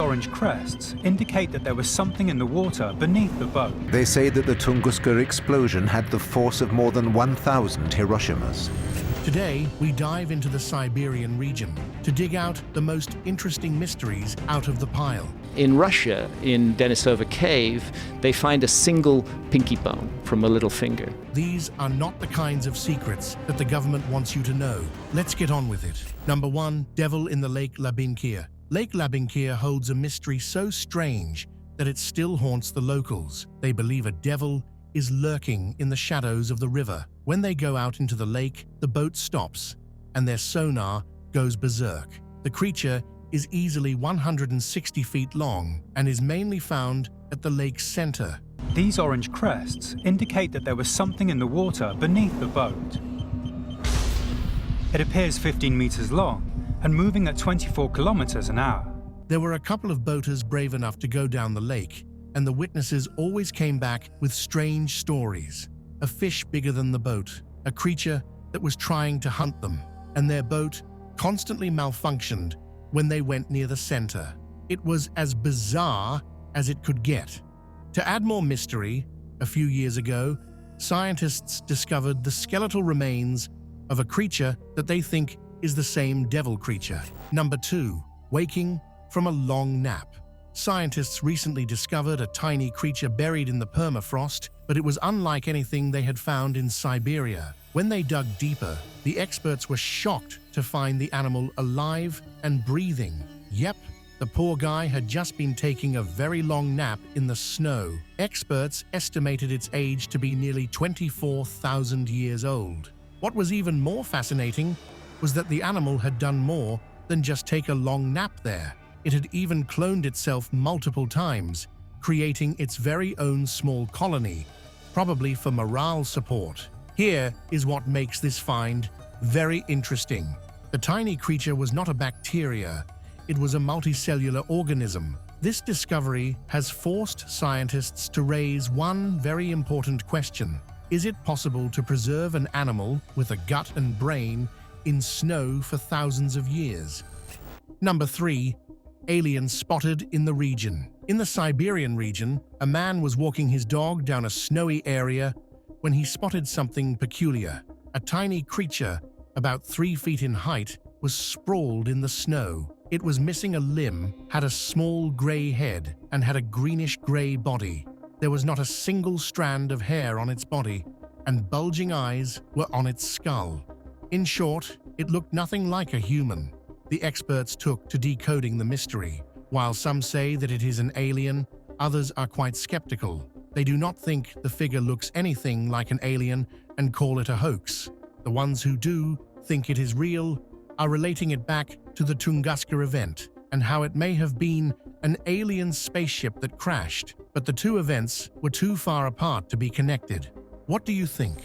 orange crests indicate that there was something in the water beneath the boat. They say that the Tunguska explosion had the force of more than 1,000 Hiroshimas. Today, we dive into the Siberian region to dig out the most interesting mysteries out of the pile. In Russia, in Denisova Cave, they find a single pinky bone from a little finger. These are not the kinds of secrets that the government wants you to know. Let's get on with it. Number 1, Devil in the Lake Labinkia. Lake Labinkia holds a mystery so strange that it still haunts the locals. They believe a devil is lurking in the shadows of the river. When they go out into the lake, the boat stops and their sonar goes berserk. The creature is easily 160 feet long and is mainly found at the lake's center. These orange crests indicate that there was something in the water beneath the boat. It appears 15 meters long and moving at 24 kilometers an hour. There were a couple of boaters brave enough to go down the lake, and the witnesses always came back with strange stories. A fish bigger than the boat, a creature that was trying to hunt them, and their boat constantly malfunctioned when they went near the center. It was as bizarre as it could get. To add more mystery, a few years ago, scientists discovered the skeletal remains of a creature that they think is the same devil creature. Number 2, waking from a long nap. Scientists recently discovered a tiny creature buried in the permafrost, but it was unlike anything they had found in Siberia. When they dug deeper, the experts were shocked to find the animal alive and breathing. Yep, the poor guy had just been taking a very long nap in the snow. Experts estimated its age to be nearly 24,000 years old. What was even more fascinating was that the animal had done more than just take a long nap there. It had even cloned itself multiple times, creating its very own small colony, probably for morale support. Here is what makes this find very interesting. The tiny creature was not a bacteria, it was a multicellular organism. This discovery has forced scientists to raise one very important question. Is it possible to preserve an animal with a gut and brain in snow for thousands of years? Number 3, aliens spotted in the region. In the Siberian region, a man was walking his dog down a snowy area when he spotted something peculiar. A tiny creature, about 3 feet in height, was sprawled in the snow. It was missing a limb, had a small gray head, and had a greenish-gray body. There was not a single strand of hair on its body, and bulging eyes were on its skull. In short, it looked nothing like a human. The experts took to decoding the mystery. While some say that it is an alien, others are quite skeptical. They do not think the figure looks anything like an alien and call it a hoax. The ones who do think it is real are relating it back to the Tunguska event and how it may have been an alien spaceship that crashed, but the two events were too far apart to be connected. What do you think?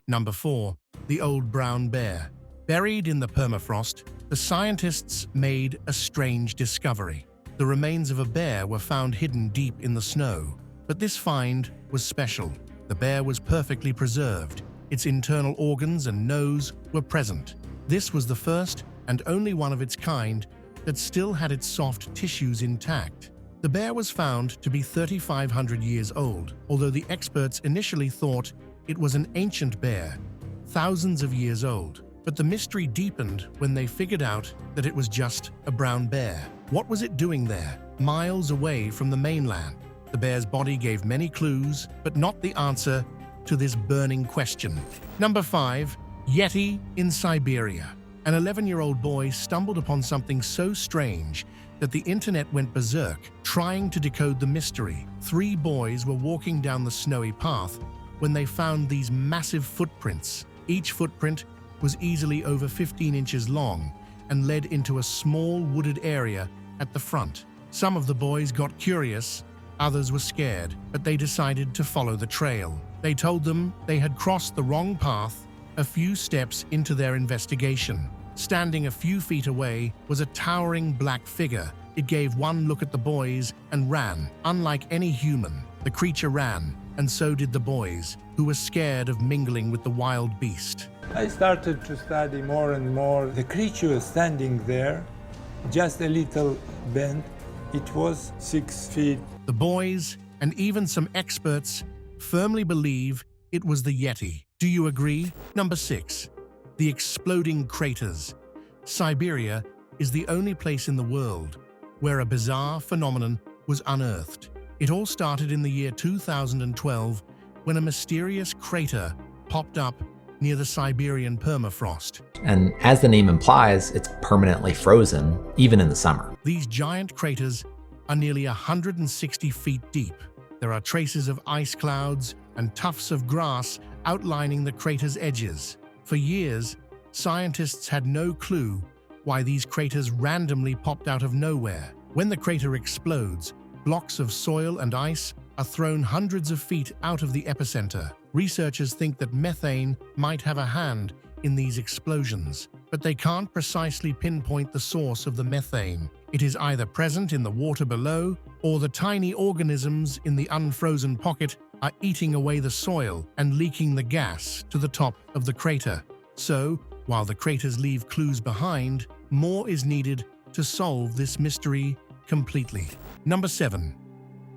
Number 4, the old brown bear. Buried in the permafrost, the scientists made a strange discovery. The remains of a bear were found hidden deep in the snow. But this find was special. The bear was perfectly preserved. Its internal organs and nose were present. This was the first and only one of its kind that still had its soft tissues intact. The bear was found to be 3,500 years old, although the experts initially thought it was an ancient bear, thousands of years old. But the mystery deepened when they figured out that it was just a brown bear. What was it doing there, miles away from the mainland? The bear's body gave many clues, but not the answer to this burning question. Number 5, Yeti in Siberia. An 11-year-old boy stumbled upon something so strange that the internet went berserk, trying to decode the mystery. 3 boys were walking down the snowy path when they found these massive footprints. Each footprint was easily over 15 inches long and led into a small wooded area at the front. Some of the boys got curious, others were scared, but they decided to follow the trail. They told them they had crossed the wrong path a few steps into their investigation. Standing a few feet away was a towering black figure. It gave one look at the boys and ran. Unlike any human, the creature ran, and so did the boys, who were scared of mingling with the wild beast. I started to study more and more. The creature was standing there, just a little bent, It was 6 feet. The boys, and even some experts, firmly believe it was the Yeti. Do you agree? Number 6. The exploding craters. Siberia is the only place in the world where a bizarre phenomenon was unearthed. It all started in the year 2012 when a mysterious crater popped up near the Siberian permafrost. And as the name implies, it's permanently frozen, even in the summer. These giant craters are nearly 160 feet deep. There are traces of ice clouds and tufts of grass outlining the crater's edges. For years, scientists had no clue why these craters randomly popped out of nowhere. When the crater explodes, blocks of soil and ice are thrown hundreds of feet out of the epicenter. Researchers think that methane might have a hand in these explosions, but they can't precisely pinpoint the source of the methane. It is either present in the water below, or the tiny organisms in the unfrozen pocket are eating away the soil and leaking the gas to the top of the crater. So, while the craters leave clues behind, more is needed to solve this mystery completely. Number 7.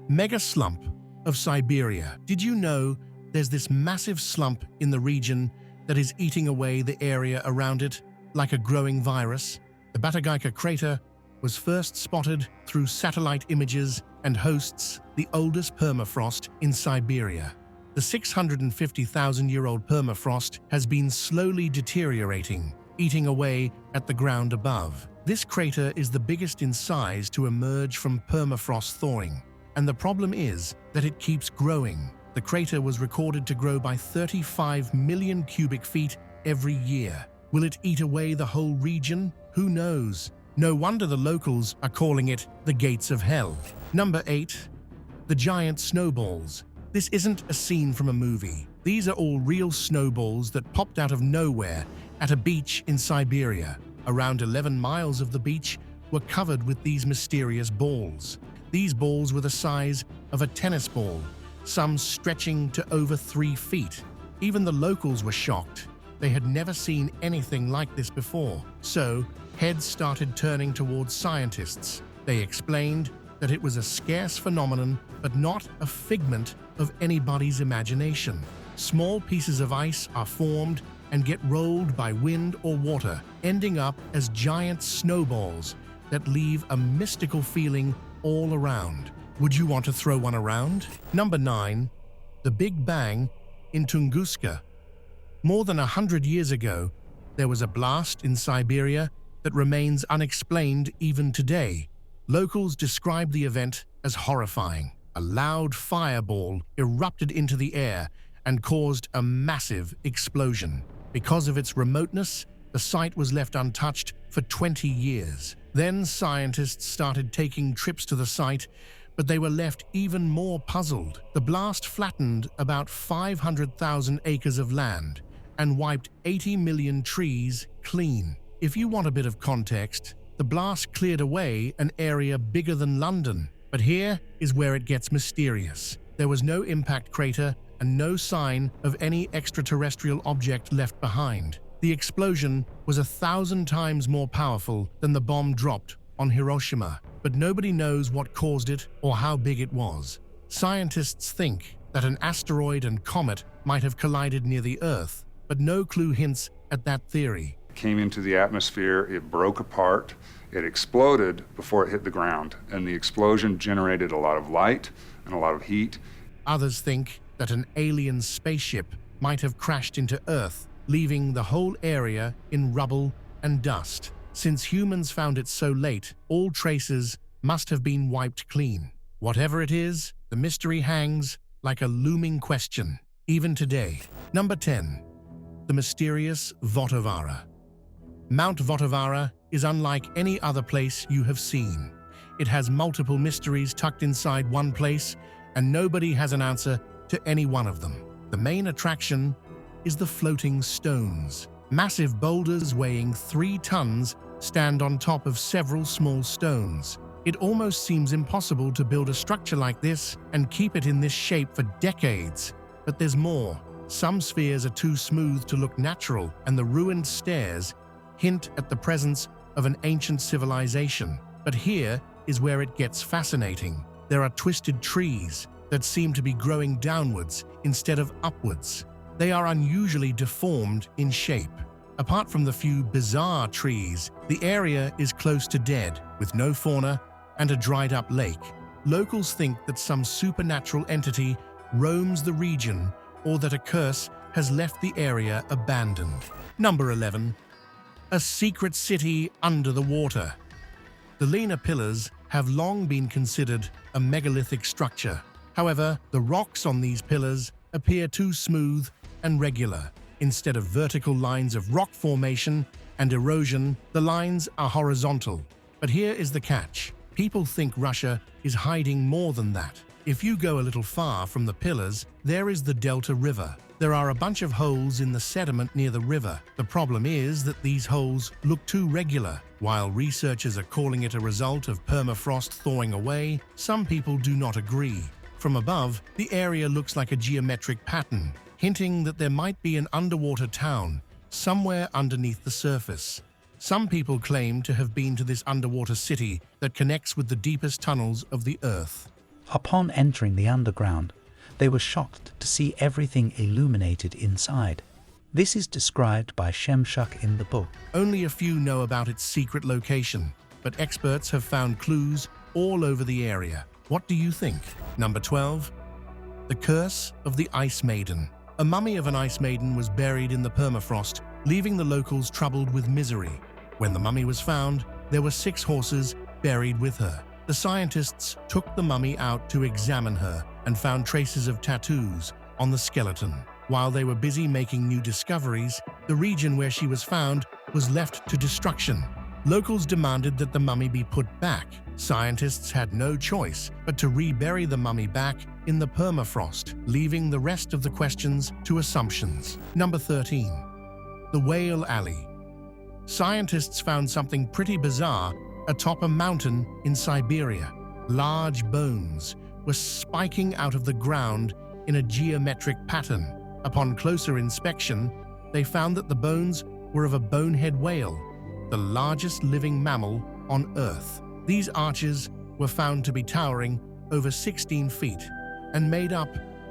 Mega slump of Siberia. Did you know there's this massive slump in the region that is eating away the area around it like a growing virus? The Batagaika crater was first spotted through satellite images and hosts the oldest permafrost in Siberia. The 650,000-year-old permafrost has been slowly deteriorating, eating away at the ground above. This crater is the biggest in size to emerge from permafrost thawing, and the problem is that it keeps growing. The crater was recorded to grow by 35 million cubic feet every year. Will it eat away the whole region? Who knows? No wonder the locals are calling it the Gates of Hell. Number 8. The giant snowballs. This isn't a scene from a movie. These are all real snowballs that popped out of nowhere at a beach in Siberia. Around 11 miles of the beach were covered with these mysterious balls. These balls were the size of a tennis ball, some stretching to over 3 feet. Even the locals were shocked. They had never seen anything like this before. So, heads started turning towards scientists. They explained that it was a scarce phenomenon, but not a figment of anybody's imagination. Small pieces of ice are formed and get rolled by wind or water, ending up as giant snowballs that leave a mystical feeling all around. Would you want to throw one around? Number 9. The Big Bang in Tunguska. More than 100 years ago, there was a blast in Siberia that remains unexplained even today. Locals describe the event as horrifying. A loud fireball erupted into the air and caused a massive explosion. Because of its remoteness, the site was left untouched for 20 years. Then scientists started taking trips to the site, but they were left even more puzzled. The blast flattened about 500,000 acres of land and wiped 80 million trees clean. If you want a bit of context, the blast cleared away an area bigger than London. But here is where it gets mysterious. There was no impact crater and no sign of any extraterrestrial object left behind. The explosion was 1,000 times more powerful than the bomb dropped on Hiroshima, but nobody knows what caused it or how big it was. Scientists think that an asteroid and comet might have collided near the Earth, but no clue hints at that theory. It came into the atmosphere, it broke apart, it exploded before it hit the ground, and the explosion generated a lot of light and a lot of heat. Others think that an alien spaceship might have crashed into Earth, leaving the whole area in rubble and dust. Since humans found it so late, all traces must have been wiped clean. Whatever it is, the mystery hangs like a looming question, even today. Number 10. The mysterious Votavara. Mount Votavara is unlike any other place you have seen. It has multiple mysteries tucked inside one place, and nobody has an answer to any one of them. The main attraction is the floating stones. Massive boulders weighing 3 tons stand on top of several small stones. It almost seems impossible to build a structure like this and keep it in this shape for decades. But there's more. Some spheres are too smooth to look natural, and the ruined stairs hint at the presence of an ancient civilization. But here is where it gets fascinating. There are twisted trees that seem to be growing downwards instead of upwards. They are unusually deformed in shape. Apart from the few bizarre trees, the area is close to dead, with no fauna and a dried-up lake. Locals think that some supernatural entity roams the region or that a curse has left the area abandoned. Number 11. A secret city under the water. The Lena Pillars have long been considered a megalithic structure. However, the rocks on these pillars appear too smooth and regular. Instead of vertical lines of rock formation and erosion, the lines are horizontal. But here is the catch. People think Russia is hiding more than that. If you go a little far from the pillars, there is the Delta River. There are a bunch of holes in the sediment near the river. The problem is that these holes look too regular. While researchers are calling it a result of permafrost thawing away, some people do not agree. From above, the area looks like a geometric pattern, hinting that there might be an underwater town somewhere underneath the surface. Some people claim to have been to this underwater city that connects with the deepest tunnels of the Earth. Upon entering the underground, they were shocked to see everything illuminated inside. This is described by Shemshuk in the book. Only a few know about its secret location, but experts have found clues all over the area. What do you think? Number 12. The Curse of the Ice Maiden. A mummy of an ice maiden was buried in the permafrost, leaving the locals troubled with misery. When the mummy was found, there were 6 horses buried with her. The scientists took the mummy out to examine her and found traces of tattoos on the skeleton. While they were busy making new discoveries, the region where she was found was left to destruction. Locals demanded that the mummy be put back. Scientists had no choice but to rebury the mummy back in the permafrost, leaving the rest of the questions to assumptions. Number 13. The Whale Alley. Scientists found something pretty bizarre atop a mountain in Siberia. Large bones were spiking out of the ground in a geometric pattern. Upon closer inspection, they found that the bones were of a bonehead whale, the largest living mammal on Earth. These arches were found to be towering over 16 feet and made up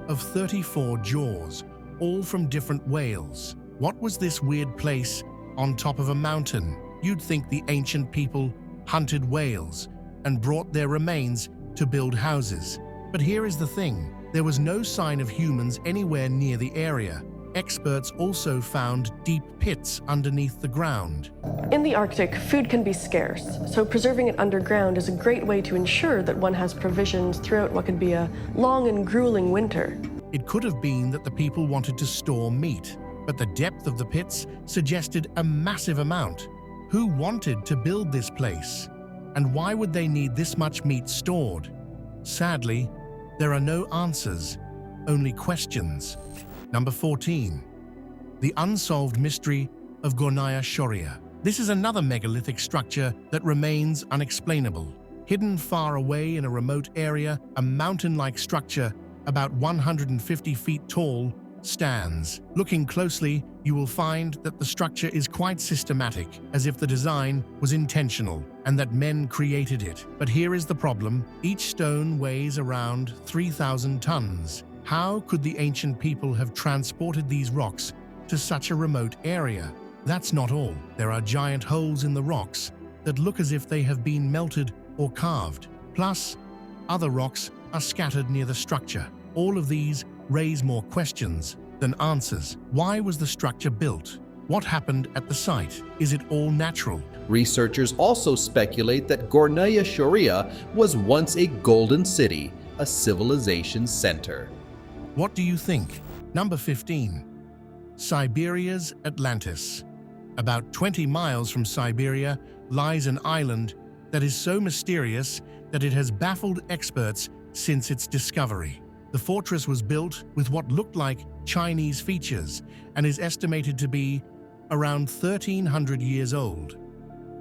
of 34 jaws, all from different whales. What was this weird place on top of a mountain? You'd think the ancient people hunted whales and brought their remains to build houses. But here is the thing. There was no sign of humans anywhere near the area. Experts also found deep pits underneath the ground. In the Arctic, food can be scarce, so preserving it underground is a great way to ensure that one has provisions throughout what could be a long and grueling winter. It could have been that the people wanted to store meat, but the depth of the pits suggested a massive amount. Who wanted to build this place? And why would they need this much meat stored? Sadly, there are no answers, only questions. Number 14. The Unsolved Mystery of Gornaya Shoria. This is another megalithic structure that remains unexplainable. Hidden far away in a remote area, a mountain-like structure about 150 feet tall stands. Looking closely, you will find that the structure is quite systematic, as if the design was intentional and that men created it. But here is the problem. Each stone weighs around 3,000 tons. How could the ancient people have transported these rocks to such a remote area? That's not all. There are giant holes in the rocks that look as if they have been melted or carved. Plus, other rocks are scattered near the structure. All of these raise more questions than answers. Why was the structure built? What happened at the site? Is it all natural? Researchers also speculate that Gornaya Shoria was once a golden city, a civilization center. What do you think? Number 15. Siberia's Atlantis. About 20 miles from Siberia lies an island that is so mysterious that it has baffled experts since its discovery. The fortress was built with what looked like Chinese features and is estimated to be around 1,300 years old.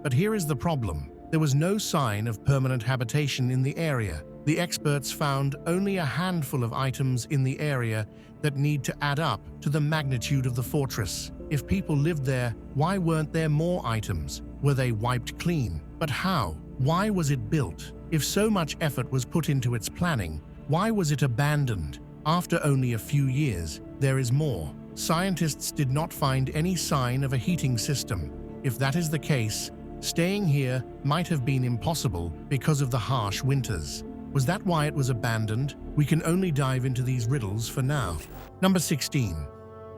But here is the problem. There was no sign of permanent habitation in the area. The experts found only a handful of items in the area that need to add up to the magnitude of the fortress. If people lived there, why weren't there more items? Were they wiped clean? But how? Why was it built? If so much effort was put into its planning, why was it abandoned? After only a few years, there is more. Scientists did not find any sign of a heating system. If that is the case, staying here might have been impossible because of the harsh winters. Was that why it was abandoned? We can only dive into these riddles for now. Number 16.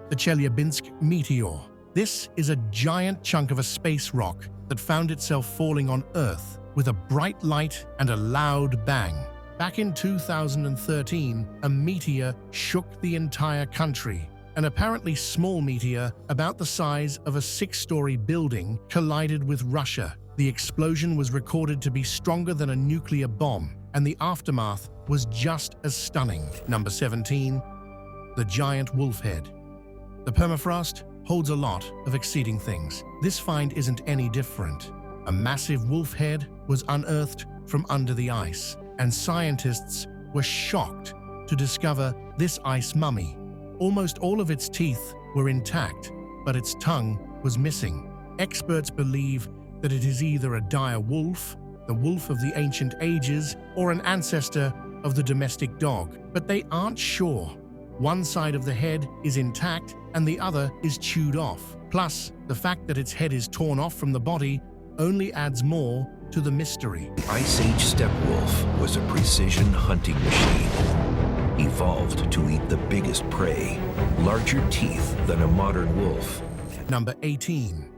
The Chelyabinsk meteor. This is a giant chunk of a space rock that found itself falling on Earth with a bright light and a loud bang. Back in 2013, a meteor shook the entire country. An apparently small meteor, about the size of a 6-story building, collided with Russia. The explosion was recorded to be stronger than a nuclear bomb, and the aftermath was just as stunning. Number 17. The giant wolf head. The permafrost holds a lot of exciting things. This find isn't any different. A massive wolf head was unearthed from under the ice, and scientists were shocked to discover this ice mummy. Almost all of its teeth were intact, but its tongue was missing. Experts believe that it is either a dire wolf, the wolf of the ancient ages, or an ancestor of the domestic dog, but they aren't sure. One side of the head is intact and the other is chewed off. Plus, the fact that its head is torn off from the body only adds more to the mystery. Ice Age steppe wolf was a precision hunting machine, evolved to eat the biggest prey, larger teeth than a modern wolf. Number 18.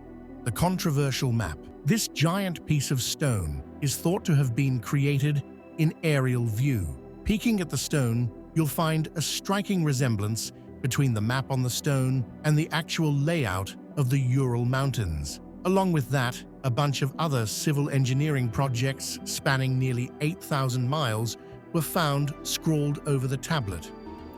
The controversial map. This giant piece of stone is thought to have been created in aerial view. Peeking at the stone, you'll find a striking resemblance between the map on the stone and the actual layout of the Ural Mountains. Along with that, a bunch of other civil engineering projects spanning nearly 8,000 miles were found scrawled over the tablet.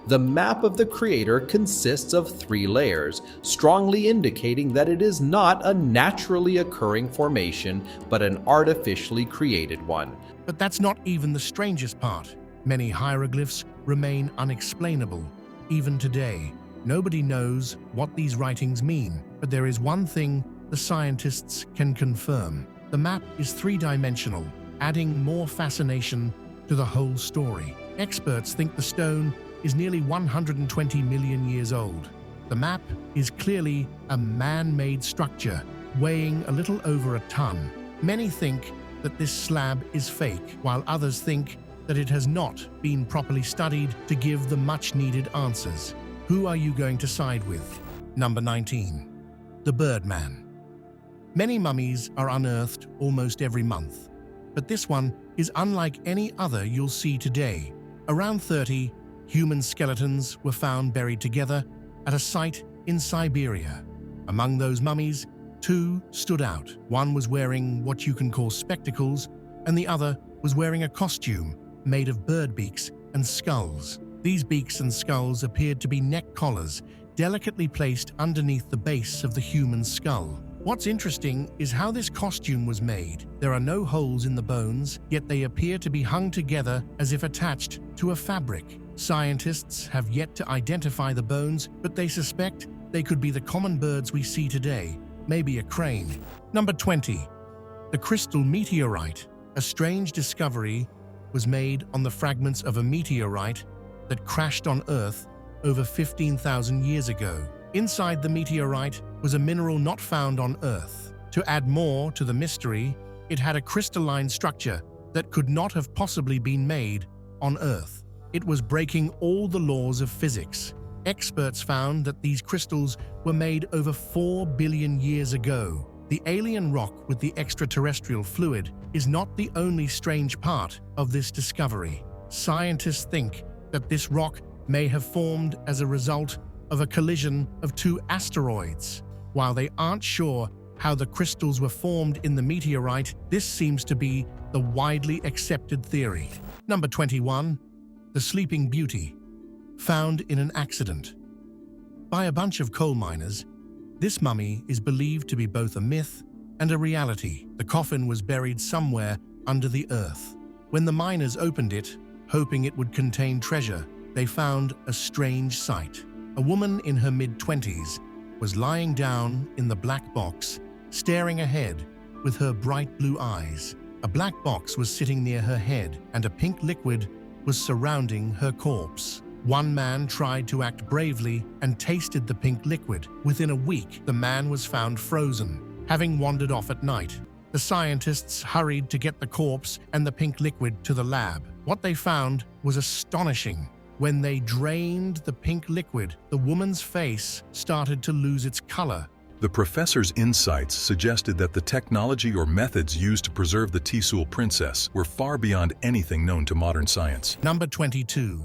The map of the creator consists of 3 layers, strongly indicating that it is not a naturally occurring formation, but an artificially created one. But that's not even the strangest part. Many hieroglyphs remain unexplainable. Even today, nobody knows what these writings mean, but there is one thing the scientists can confirm. The map is 3-dimensional, adding more fascination to the whole story. Experts think the stone is nearly 120 million years old. The map is clearly a man-made structure, weighing a little over a ton. Many think that this slab is fake, while others think that it has not been properly studied to give the much-needed answers. Who are you going to side with? Number 19. The Birdman. Many mummies are unearthed almost every month, but this one is unlike any other you'll see today. Around 30 human skeletons were found buried together at a site in Siberia. Among those mummies, 2 stood out. One was wearing what you can call spectacles, and the other was wearing a costume made of bird beaks and skulls. These beaks and skulls appeared to be neck collars, delicately placed underneath the base of the human skull. What's interesting is how this costume was made. There are no holes in the bones, yet they appear to be hung together as if attached to a fabric. Scientists have yet to identify the bones, but they suspect they could be the common birds we see today, maybe a crane. Number 20. The crystal meteorite. A strange discovery was made on the fragments of a meteorite that crashed on Earth over 15,000 years ago. Inside the meteorite was a mineral not found on Earth. To add more to the mystery, it had a crystalline structure that could not have possibly been made on Earth. It was breaking all the laws of physics. Experts found that these crystals were made over 4 billion years ago. The alien rock with the extraterrestrial fluid is not the only strange part of this discovery. Scientists think that this rock may have formed as a result of a collision of 2 asteroids. While they aren't sure how the crystals were formed in the meteorite, this seems to be the widely accepted theory. Number 21. The Sleeping Beauty. Found in an accident. By a bunch of coal miners, this mummy is believed to be both a myth and a reality. The coffin was buried somewhere under the earth. When the miners opened it, hoping it would contain treasure, they found a strange sight. A woman in her mid-20s was lying down in the black box, staring ahead with her bright blue eyes. A black box was sitting near her head, and a pink liquid was surrounding her corpse. One man tried to act bravely and tasted the pink liquid. Within a week, the man was found frozen, having wandered off at night. The scientists hurried to get the corpse and the pink liquid to the lab. What they found was astonishing. When they drained the pink liquid, the woman's face started to lose its color. The professor's insights suggested that the technology or methods used to preserve the Tsul princess were far beyond anything known to modern science. Number 22.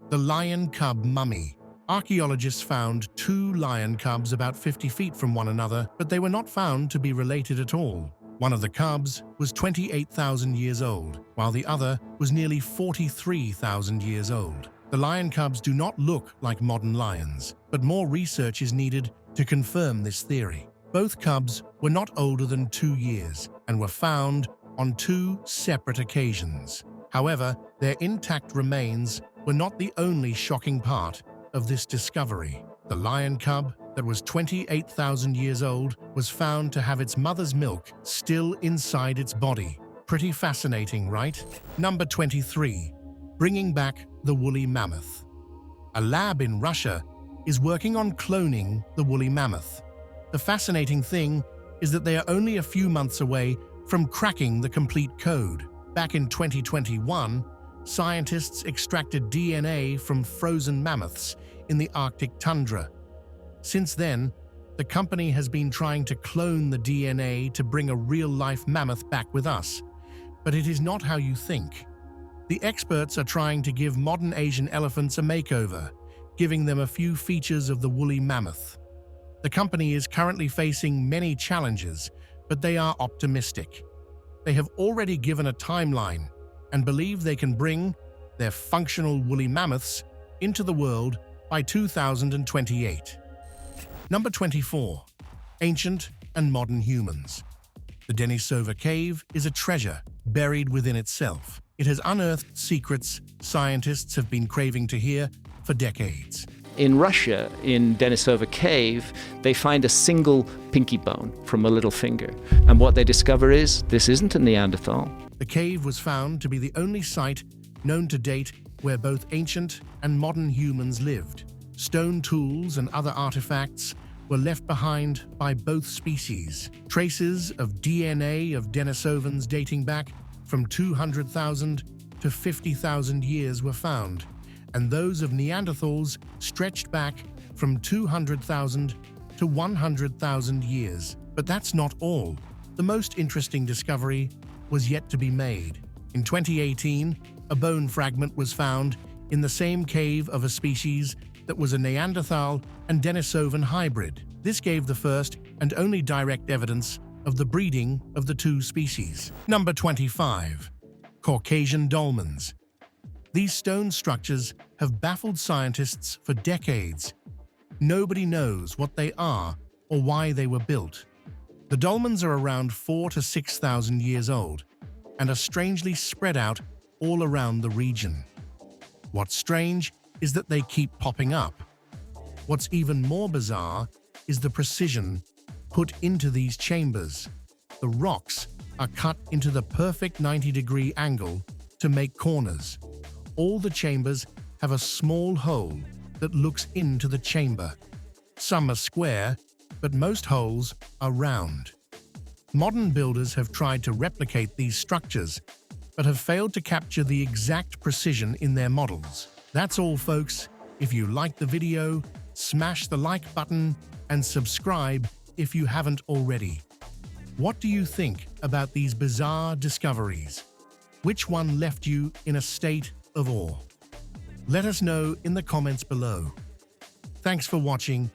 The lion cub mummy. Archaeologists found 2 lion cubs about 50 feet from one another, but they were not found to be related at all. One of the cubs was 28,000 years old, while the other was nearly 43,000 years old. The lion cubs do not look like modern lions, but more research is needed to confirm this theory. Both cubs were not older than 2 years and were found on 2 separate occasions. However, their intact remains were not the only shocking part of this discovery. The lion cub that was 28,000 years old was found to have its mother's milk still inside its body. Pretty fascinating, right? Number 23. Bringing back the woolly mammoth. A lab in Russia is working on cloning the woolly mammoth. The fascinating thing is that they are only a few months away from cracking the complete code. Back in 2021, scientists extracted DNA from frozen mammoths in the Arctic tundra. Since then, the company has been trying to clone the DNA to bring a real-life mammoth back with us. But it is not how you think. The experts are trying to give modern Asian elephants a makeover, giving them a few features of the woolly mammoth. The company is currently facing many challenges, but they are optimistic. They have already given a timeline and believe they can bring their functional woolly mammoths into the world by 2028. Number 24. Ancient and modern humans. The Denisova cave is a treasure buried within itself. It has unearthed secrets scientists have been craving to hear for decades. In Russia, in Denisova cave, they find a single pinky bone from a little finger. And what they discover is, this isn't a Neanderthal. The cave was found to be the only site known to date where both ancient and modern humans lived. Stone tools and other artifacts were left behind by both species. Traces of DNA of Denisovans dating back from 200,000 to 50,000 years were found, and those of Neanderthals stretched back from 200,000 to 100,000 years. But that's not all. The most interesting discovery was yet to be made. In 2018, a bone fragment was found in the same cave of a species that was a Neanderthal and Denisovan hybrid. This gave the first and only direct evidence of the breeding of the 2 species. Number 25. Caucasian dolmens. These stone structures have baffled scientists for decades. Nobody knows what they are or why they were built. The dolmens are around 4,000 to 6,000 years old and are strangely spread out all around the region. What's strange is that they keep popping up. What's even more bizarre is the precision put into these chambers. The rocks are cut into the perfect 90-degree angle to make corners. All the chambers have a small hole that looks into the chamber. Some are square, but most holes are round. Modern builders have tried to replicate these structures, but have failed to capture the exact precision in their models. That's all, folks. If you liked the video, smash the like button and subscribe if you haven't already. What do you think about these bizarre discoveries? Which one left you in a state of awe? Let us know in the comments below. Thanks for watching,